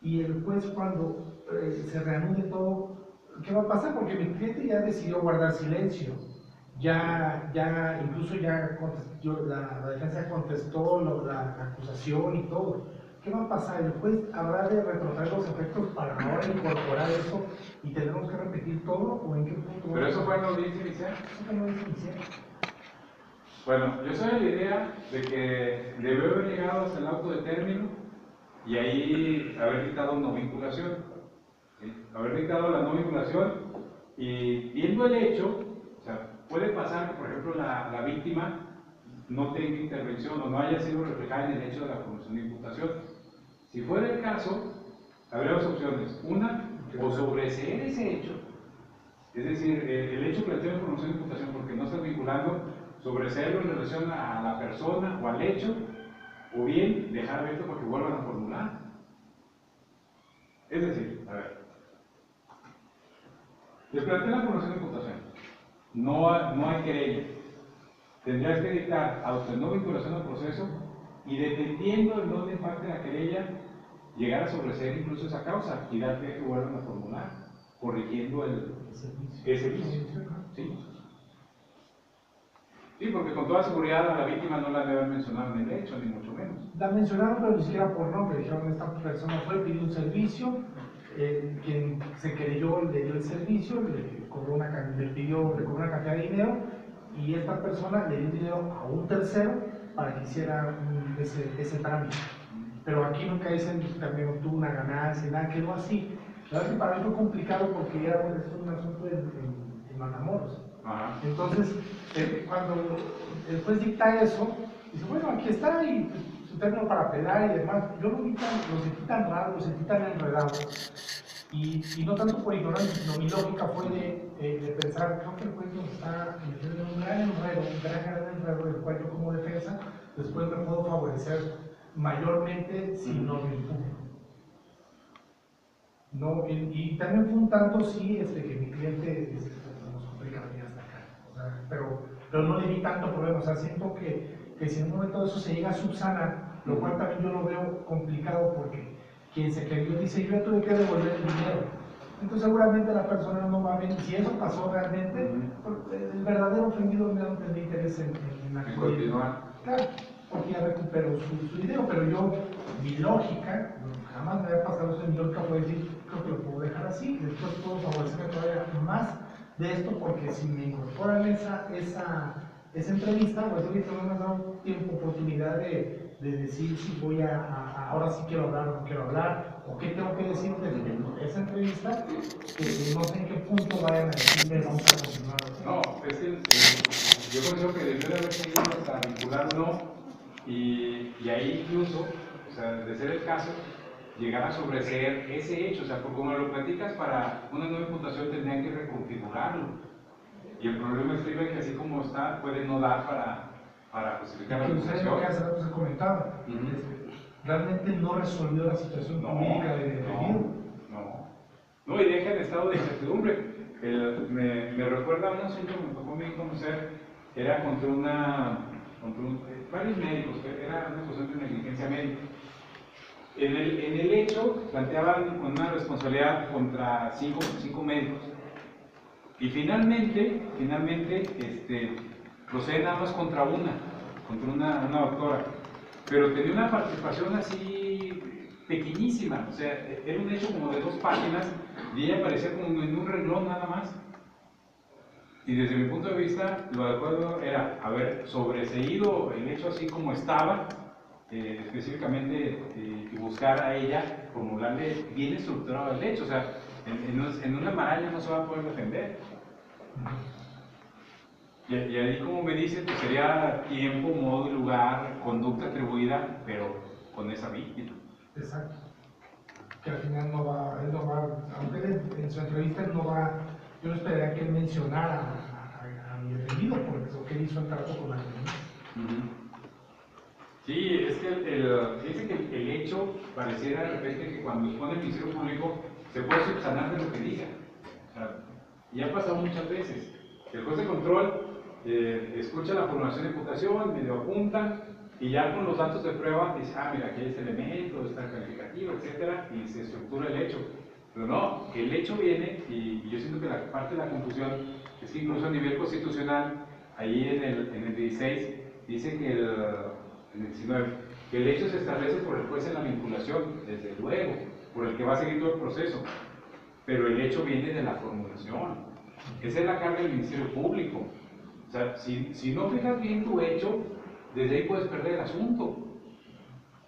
y el juez cuando se reanude todo, ¿qué va a pasar? Porque mi cliente ya decidió guardar silencio. Incluso la defensa contestó la acusación y todo. ¿Qué va a pasar? ¿El juez habrá de retrotraer los efectos para ahora incorporar eso y tendremos que repetir todo? ¿O en qué punto? ¿Pero eso fue en la audiencia inicial? Eso fue en la audiencia inicial. Bueno, yo soy de la idea de que debió haber llegado hasta el auto de término y ahí haber dictado no vinculación. ¿Sí? Haber dictado la no vinculación y viendo el hecho, o sea, puede pasar que, por ejemplo, la víctima no tenga intervención o no haya sido reflejada en el hecho de la formación de imputación. Si fuera el caso, habría dos opciones. Una, o sobreseer ese hecho, es decir, el hecho planteado en formación de imputación, porque no estás vinculando, sobreseerlo en relación a la persona o al hecho, o bien dejar abierto porque vuelvan a formular. Es decir, a ver, les planteé la formación de imputación, no hay querella. Tendrías que dictar auto de no vinculación al proceso y dependiendo de dónde impacte la querella, llegar a sobreseer incluso esa causa y dar que vuelvan a formular, corrigiendo ese vicio. ¿Sí? Sí, porque con toda seguridad a la víctima no la deben mencionar en el hecho, ni mucho menos. La mencionaron, pero ni siquiera por nombre. Dijeron, esta persona fue, pidió un servicio, quien se querelló le dio el servicio, le cobró una cantidad de dinero, y esta persona le dio dinero a un tercero para que hiciera ese trámite. Pero aquí nunca dicen que también obtuvo una ganancia, nada, quedó así. La verdad que para mí fue complicado porque era un asunto en Matamoros. Entonces, cuando el juez dicta eso, dice, bueno, aquí está, y pues, su término para apelar y demás, yo lo sentí tan raro, lo sentí tan enredado, y no tanto por ignorancia, sino mi lógica fue de pensar, creo que el juez nos está metiendo en un gran enredo, del cual yo como defensa, después me puedo favorecer mayormente si no lo impugno. No, y también fue un tanto, sí, que mi cliente nos complica venir hasta acá, o sea, pero no le vi tanto problema, o sea, siento que si en un momento eso se llega a subsanar, lo cual también yo lo veo complicado porque quien se querió dice, yo ya tuve que devolver el dinero, entonces seguramente la persona no va a ver, si eso pasó realmente, el verdadero ofendido no tendría interés en continuar. Claro, porque ya recuperó su dinero, pero yo, mi lógica, jamás me había pasado eso, mi lógica fue decir, creo que lo puedo dejar así, después puedo favorecerme todavía más de esto, porque si me incorporan esa entrevista, pues ahorita no me han dado tiempo, oportunidad de decir si voy ahora sí quiero hablar o no quiero hablar, o qué tengo que decir desde esa entrevista, que no sé en qué punto vayan a decirme vamos a continuar. No, es que yo considero que debió de haber seguido hasta vincular no, y ahí incluso, o sea, de ser el caso, llegar a sobreseer ese hecho, o sea, porque como lo platicas, para una nueva imputación tendrían que reconfigurarlo. Y el problema es que así como está, puede no dar para justificar la ustedes lo que hace rato se comentaba, realmente no resolvió la situación jurídica de detenido. No, y deja en estado de incertidumbre. Me recuerda a un asunto que me tocó a mí conocer, era contra varios médicos, era una cuestión de negligencia médica. En el hecho planteaban una responsabilidad contra cinco médicos. Y finalmente procede nada más contra una doctora. Pero tenía una participación así pequeñísima, o sea, era un hecho como de 2 páginas y ella aparecía como en un renglón nada más. Y desde mi punto de vista, lo adecuado era haber sobreseído el hecho así como estaba, específicamente, y buscar a ella, formularle bien estructurado el hecho, o sea, en una maraña no se va a poder defender. Y ahí, como me dice, pues sería tiempo, modo y lugar, conducta atribuida, pero con esa víctima. Exacto. Que al final él no va, aunque él en su entrevista él no va, yo no esperaría que él mencionara a mi defendido, porque eso que él hizo el trato con la defensa. Sí, es que fíjense que el hecho pareciera de repente que cuando expone el Ministerio Público se puede subsanar de lo que diga. O sea, y ha pasado muchas veces. El juez de control escucha la formulación de imputación, medio apunta, y ya con los datos de prueba dice, mira, aquí hay este elemento, está calificativo, etcétera, y se estructura el hecho. Pero no, el hecho viene, y yo siento que la parte de la confusión es que incluso a nivel constitucional, ahí en el 16, dice que en el 19, que el hecho se establece por el juez en la vinculación, desde luego, por el que va a seguir todo el proceso, pero el hecho viene de la formulación. Esa es la carga del Ministerio Público. O sea, si no fijas bien tu hecho, desde ahí puedes perder el asunto,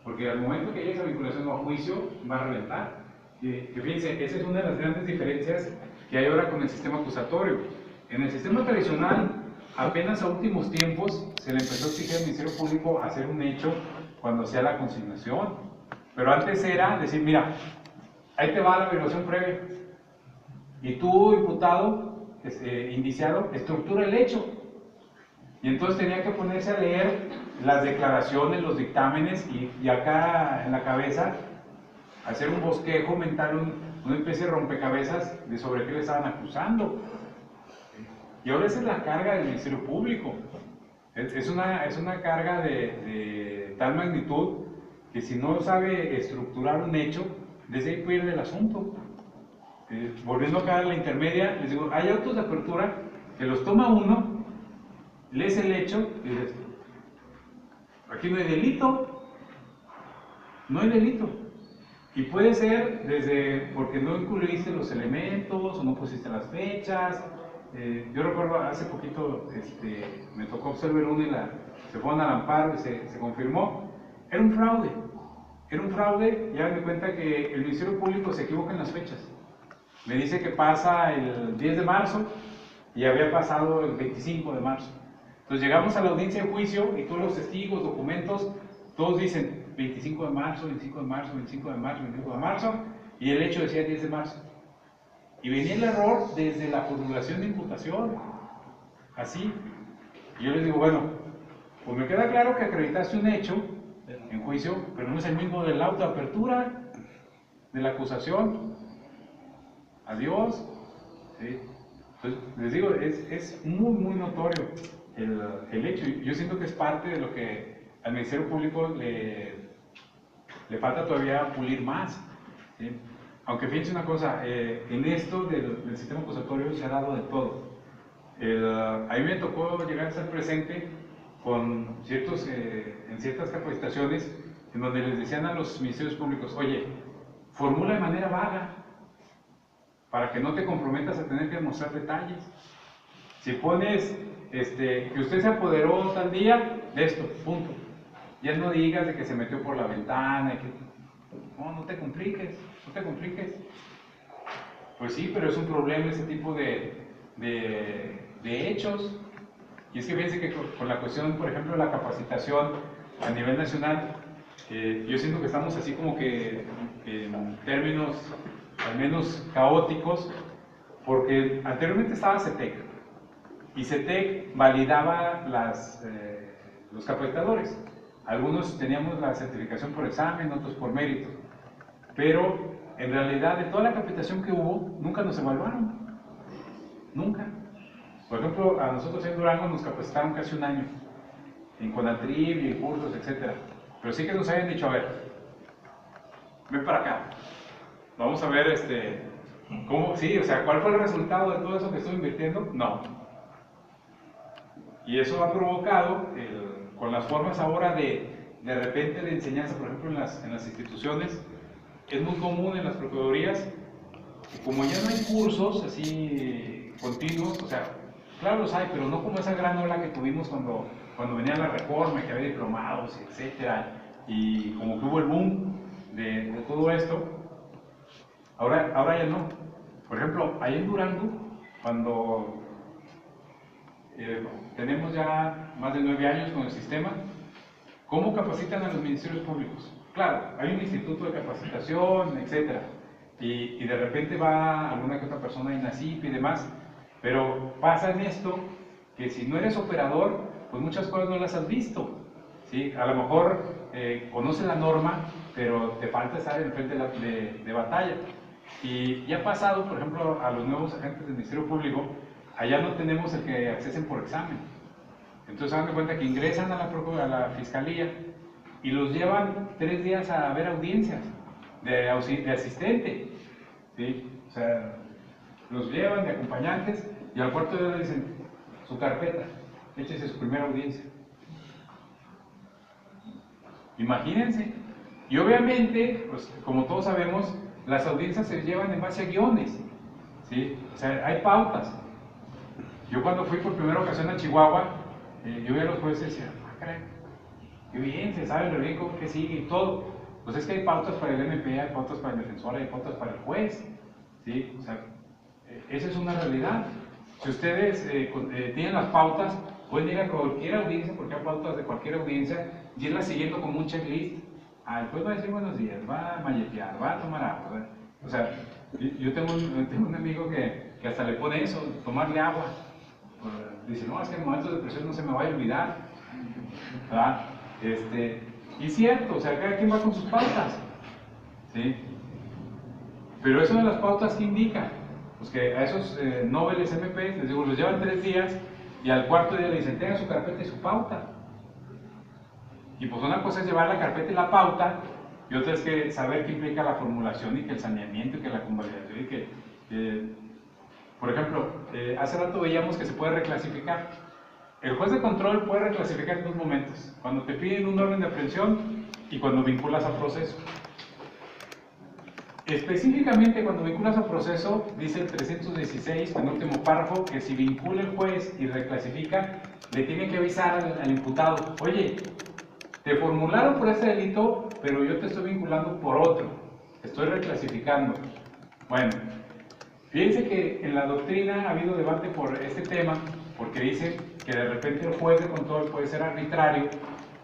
porque al momento que llegues a vinculación o a juicio, va a reventar. Que fíjense, esa es una de las grandes diferencias que hay ahora con el sistema acusatorio. En el sistema tradicional, apenas a últimos tiempos se le empezó a exigir al Ministerio Público hacer un hecho cuando sea la consignación. Pero antes era decir, mira, ahí te va la violación previa. Y tú, imputado, indiciado, estructura el hecho. Y entonces tenía que ponerse a leer las declaraciones, los dictámenes y acá en la cabeza hacer un bosquejo mental, una especie de rompecabezas de sobre qué le estaban acusando. Y ahora esa es la carga del Ministerio Público. Es una carga de tal magnitud que si no sabe estructurar un hecho, desde ahí pierde el asunto. Volviendo acá a la intermedia, les digo, hay autos de apertura que los toma uno, lees el hecho y dices, aquí no hay delito, no hay delito. Y puede ser desde porque no incluiste los elementos o no pusiste las fechas. Yo recuerdo hace poquito me tocó observar una y se fueron al amparo y se confirmó. Era un fraude. Era un fraude, ya me di cuenta que el Ministerio Público se equivoca en las fechas. Me dice que pasa el 10 de marzo y había pasado el 25 de marzo. Entonces llegamos a la audiencia de juicio y todos los testigos, documentos, todos dicen 25 de marzo, 25 de marzo, 25 de marzo, 25 de marzo, y el hecho decía 10 de marzo. Y venía el error desde la formulación de imputación, así. Y yo les digo, bueno, pues me queda claro que acreditaste un hecho en juicio, pero no es el mismo del auto de apertura, de la acusación. Adiós. ¿Sí? Entonces, les digo, es muy, muy notorio el hecho. Yo siento que es parte de lo que al Ministerio Público le falta todavía pulir más. ¿Sí? Aunque fíjense una cosa, en esto del sistema acusatorio se ha dado de todo. A mí me tocó llegar a ser presente con en ciertas capacitaciones en donde les decían a los ministerios públicos, oye, formula de manera vaga para que no te comprometas a tener que demostrar detalles. Si pones que usted se apoderó tal día de esto, punto. Ya no digas de que se metió por la ventana, no te compliques, no te compliques. Pues sí, pero es un problema ese tipo de hechos. Y es que fíjense que con la cuestión, por ejemplo, de la capacitación a nivel nacional, yo siento que estamos así como que en términos al menos caóticos, porque anteriormente estaba CETEC, y CETEC validaba los capacitadores. Algunos teníamos la certificación por examen, otros por mérito, pero en realidad de toda la capacitación que hubo, nunca nos evaluaron, nunca. Por ejemplo, a nosotros en Durango nos capacitaron casi un año, en CONATRIB y en cursos, etc. Pero sí que nos habían dicho, a ver, ven para acá, vamos a ver cómo, sí, o sea, ¿cuál fue el resultado de todo eso que estoy invirtiendo? No. Y eso ha provocado, con las formas ahora de repente de enseñanza, por ejemplo, en las instituciones, es muy común en las procuradurías, como ya no hay cursos así continuos, o sea, claro los hay, pero no como esa gran ola que tuvimos cuando venía la reforma, que había diplomados, etcétera, y como que hubo el boom de todo esto. Ahora ya no. Por ejemplo, ahí en Durango, cuando tenemos ya más de 9 años con el sistema, ¿cómo capacitan a los ministerios públicos? Claro, hay un instituto de capacitación, etc. Y de repente va alguna que otra persona de INACIP y demás, pero pasa en esto que si no eres operador, pues muchas cosas no las has visto. ¿Sí? A lo mejor conoces la norma, pero te falta estar en frente de batalla. Y ya ha pasado, por ejemplo, a los nuevos agentes del Ministerio Público, allá no tenemos el que accesen por examen. Entonces, hagan de cuenta que ingresan a la Fiscalía y los llevan 3 días a ver audiencias de asistente. ¿Sí? O sea, los llevan de acompañantes y al cuarto día le dicen, su carpeta, échese su primera audiencia. Imagínense. Y obviamente, pues, como todos sabemos, las audiencias se llevan en base a guiones, ¿sí? O sea, hay pautas. Yo cuando fui por primera ocasión a Chihuahua, yo vi a los jueces y decía, caray, qué bien, se sabe re bien cómo que sigue y todo. Pues es que hay pautas para el MP, hay pautas para el defensor, hay pautas para el juez, ¿sí? O sea, esa es una realidad. Si ustedes tienen las pautas, pueden ir a cualquier audiencia, porque hay pautas de cualquier audiencia, y irlas siguiendo como un checklist. El juez va a decir buenos días, va a malletear, va a tomar agua, ¿verdad? O sea, yo tengo un amigo que hasta le pone eso, tomarle agua. Dice, no, es que en momentos de presión no se me vaya a olvidar, ¿verdad? Y es cierto, o sea, cada quien va con sus pautas, ¿sí? Pero eso de las pautas, ¿qué indica? Pues que a esos nobles MP, les digo, los llevan 3 días y al cuarto día le dicen, tenga su carpeta y su pauta. Y pues una cosa es llevar la carpeta y la pauta, y otra es que saber qué implica la formulación y que el saneamiento y que la convalidación y que, por ejemplo, hace rato veíamos que se puede reclasificar. El juez de control puede reclasificar en 2 momentos, cuando te piden un orden de aprehensión y cuando vinculas a proceso. Específicamente cuando vinculas a proceso, dice el 316, penúltimo párrafo, que si vincula el juez y reclasifica, le tiene que avisar al imputado, oye, te formularon por ese delito, pero yo te estoy vinculando por otro, te estoy reclasificando. Bueno, fíjense que en la doctrina ha habido debate por este tema, porque dice que de repente el juez de control puede ser arbitrario,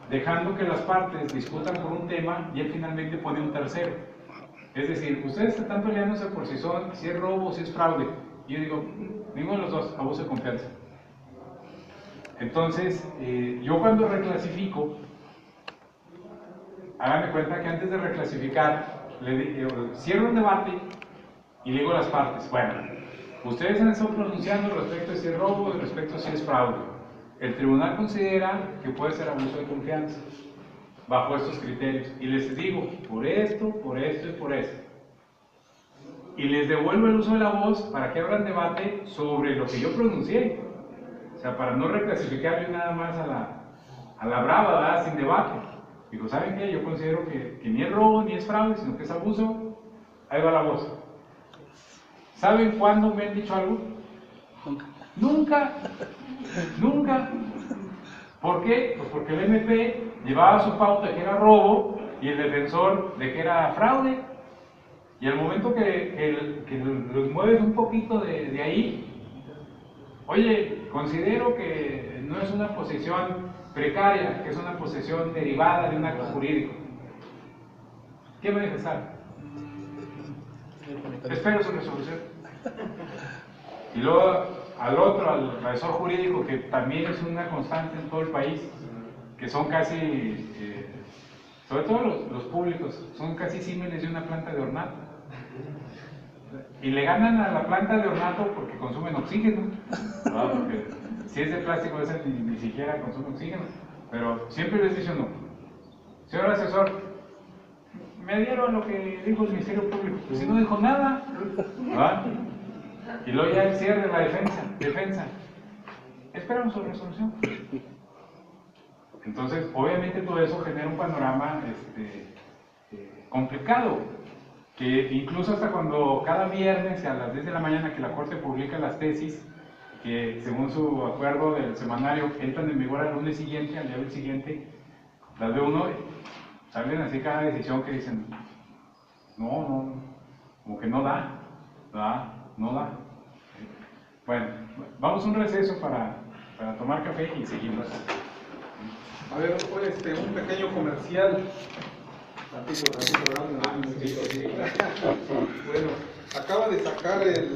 dejando que las partes discutan por un tema y él finalmente pone un tercero. Es decir, ustedes están peleándose por si es robo o si es fraude. Y yo digo, ninguno de los dos, abuso de confianza. Entonces, yo cuando reclasifico, háganme cuenta que antes de reclasificar, cierro un debate y le digo a las partes, bueno, ustedes han estado pronunciando respecto a si es robo y respecto a si es fraude. El tribunal considera que puede ser abuso de confianza bajo estos criterios. Y les digo, por esto y por esto. Y les devuelvo el uso de la voz para que abran debate sobre lo que yo pronuncié. O sea, para no reclasificar yo nada más a la brava, ¿verdad? Sin debate. Digo, ¿saben qué? Yo considero que ni es robo ni es fraude, sino que es abuso. Ahí va la voz. ¿Saben cuándo me han dicho algo? Nunca. Nunca. ¿Por qué? Pues porque el MP llevaba su pauta que era robo y el defensor de que era fraude. Y al momento que los mueves un poquito de ahí, oye, considero que no es una posesión precaria, que es una posesión derivada de un acto jurídico. ¿Qué manifestar? Espero su resolución. Y luego al asesor jurídico, que también es una constante en todo el país, que son casi, sobre todo los públicos, son casi símiles de una planta de ornato. Y le ganan a la planta de ornato porque consumen oxígeno, ¿no? Porque si es de plástico ese ni siquiera consume oxígeno, pero siempre les dicen no. Señor asesor, me dieron lo que dijo el Ministerio Público, pues si no dijo nada, ¿verdad? Y luego ya el cierre de la defensa. Esperamos su resolución. Entonces, obviamente todo eso genera un panorama complicado, que incluso hasta cuando cada viernes a las 10 de la mañana que la Corte publica las tesis, que según su acuerdo del semanario entran en vigor al lunes siguiente, al día del siguiente, las ve uno, salen así cada decisión que dicen, no, como que no da, ¿verdad? No da. Bueno, vamos a un receso para tomar café y seguimos. A ver, un pequeño comercial. Bueno, acaba de sacar el